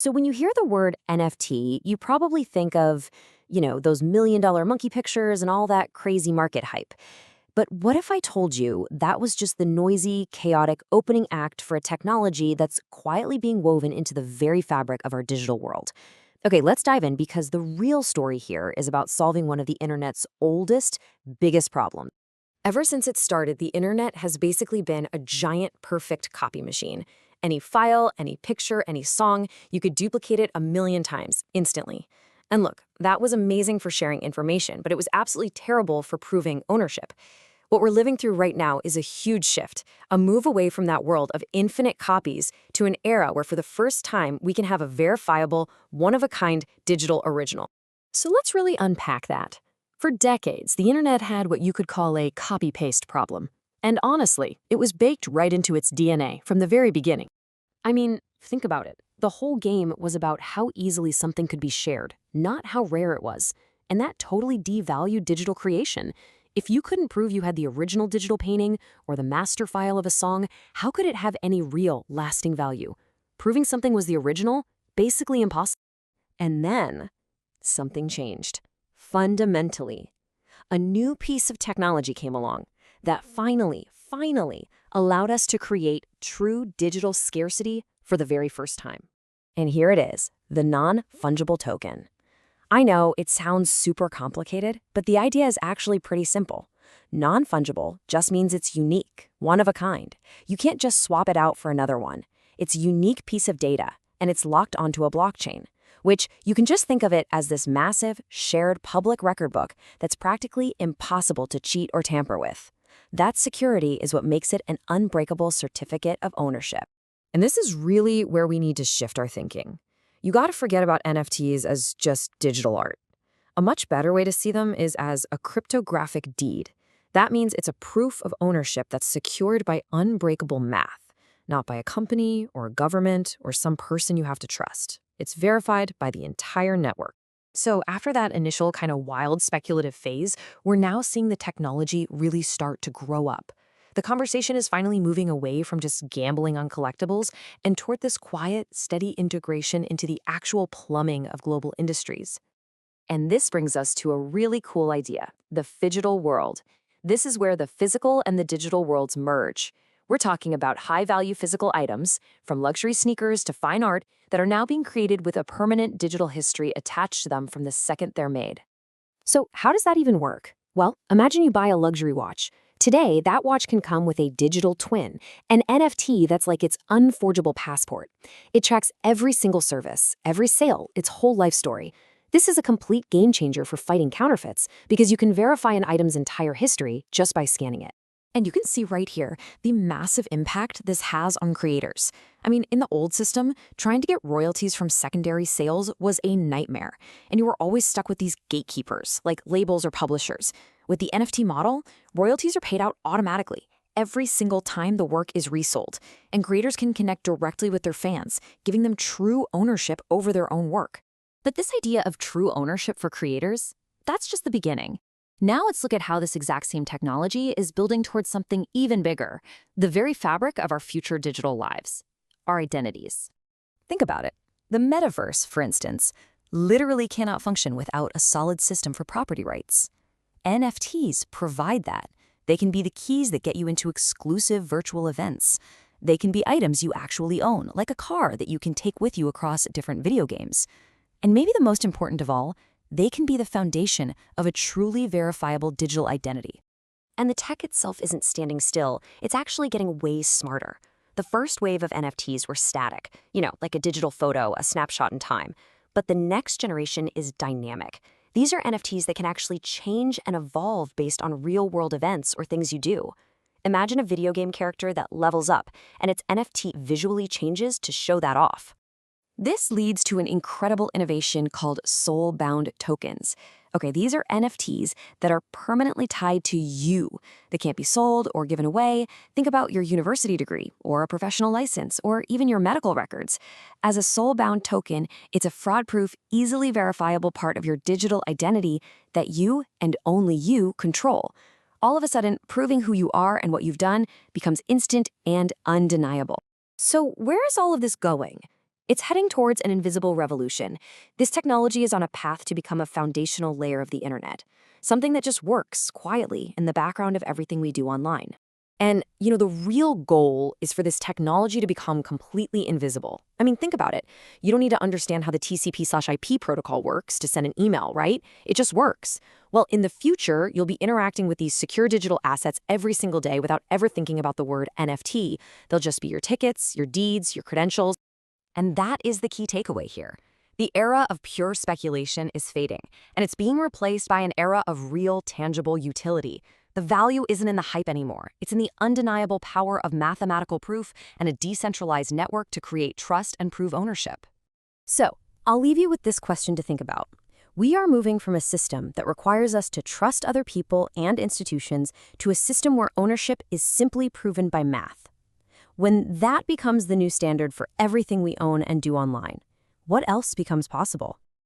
So when you hear the word NFT, you probably think of, those million-dollar monkey pictures and all that crazy market hype. But what if I told you that was just the noisy, chaotic opening act for a technology that's quietly being woven into the very fabric of our digital world? Okay, let's dive in because the real story here is about solving one of the internet's oldest, biggest problems. Ever since it started, the internet has basically been a giant perfect copy machine. Any file, any picture, any song, you could duplicate it a million times instantly. And look, that was amazing for sharing information, but it was absolutely terrible for proving ownership. What we're living through right now is a huge shift, a move away from that world of infinite copies to an era where for the first time we can have a verifiable, one-of-a-kind digital original. So let's really unpack that. For decades, the internet had what you could call a copy-paste problem. And honestly, it was baked right into its DNA from the very beginning. I mean, think about it. The whole game was about how easily something could be shared, not how rare it was. And that totally devalued digital creation. If you couldn't prove you had the original digital painting or the master file of a song, how could it have any real, lasting value? Proving something was the original? Basically impossible. And then, something changed. Fundamentally. A new piece of technology came along that finally allowed us to create true digital scarcity for the very first time. And here it is, the non-fungible token. I know it sounds super complicated, but the idea is actually pretty simple. Non-fungible just means it's unique, one of a kind. You can't just swap it out for another one. It's a unique piece of data, and it's locked onto a blockchain, which you can just think of it as this massive, shared public record book that's practically impossible to cheat or tamper with. That security is what makes it an unbreakable certificate of ownership. And this is really where we need to shift our thinking. You gotta forget about NFTs as just digital art. A much better way to see them is as a cryptographic deed. That means it's a proof of ownership that's secured by unbreakable math, not by a company or a government or some person you have to trust. It's verified by the entire network. So after that initial kind of wild speculative phase, we're now seeing the technology really start to grow up. The conversation is finally moving away from just gambling on collectibles and toward this quiet, steady integration into the actual plumbing of global industries. And this brings us to a really cool idea, the Phygital world. This is where the physical and the digital worlds merge. We're talking about high-value physical items, from luxury sneakers to fine art, that are now being created with a permanent digital history attached to them from the second they're made. So how does that even work? Well, imagine you buy a luxury watch. Today, that watch can come with a digital twin, an NFT that's like its unforgeable passport. It tracks every single service, every sale, its whole life story. This is a complete game changer for fighting counterfeits because you can verify an item's entire history just by scanning it. And you can see right here the massive impact this has on creators. I mean, in the old system, trying to get royalties from secondary sales was a nightmare, and you were always stuck with these gatekeepers, like labels or publishers. With the NFT model, royalties are paid out automatically every single time the work is resold, and creators can connect directly with their fans, giving them true ownership over their own work. But this idea of true ownership for creators, that's just the beginning. Now let's look at how this exact same technology is building towards something even bigger, the very fabric of our future digital lives, our identities. Think about it. The metaverse, for instance, literally cannot function without a solid system for property rights. NFTs provide that. They can be the keys that get you into exclusive virtual events. They can be items you actually own, like a car that you can take with you across different video games. And maybe the most important of all, they can be the foundation of a truly verifiable digital identity. And the tech itself isn't standing still, it's actually getting way smarter. The first wave of NFTs were static, like a digital photo, a snapshot in time. But the next generation is dynamic. These are NFTs that can actually change and evolve based on real-world events or things you do. Imagine a video game character that levels up, and its NFT visually changes to show that off. This leads to an incredible innovation called soulbound tokens. Okay, these are NFTs that are permanently tied to you. They can't be sold or given away. Think about your university degree or a professional license or even your medical records. As a soulbound token, it's a fraud-proof, easily verifiable part of your digital identity that you and only you control. All of a sudden, proving who you are and what you've done becomes instant and undeniable. So where is all of this going? It's heading towards an invisible revolution. This technology is on a path to become a foundational layer of the internet, something that just works quietly in the background of everything we do online. And, the real goal is for this technology to become completely invisible. I mean, think about it. You don't need to understand how the TCP/IP protocol works to send an email, right? It just works. Well, in the future, you'll be interacting with these secure digital assets every single day without ever thinking about the word NFT. They'll just be your tickets, your deeds, your credentials. And that is the key takeaway here. The era of pure speculation is fading, and it's being replaced by an era of real, tangible utility. The value isn't in the hype anymore. It's in the undeniable power of mathematical proof and a decentralized network to create trust and prove ownership. So, I'll leave you with this question to think about. We are moving from a system that requires us to trust other people and institutions to a system where ownership is simply proven by math. When that becomes the new standard for everything we own and do online, what else becomes possible?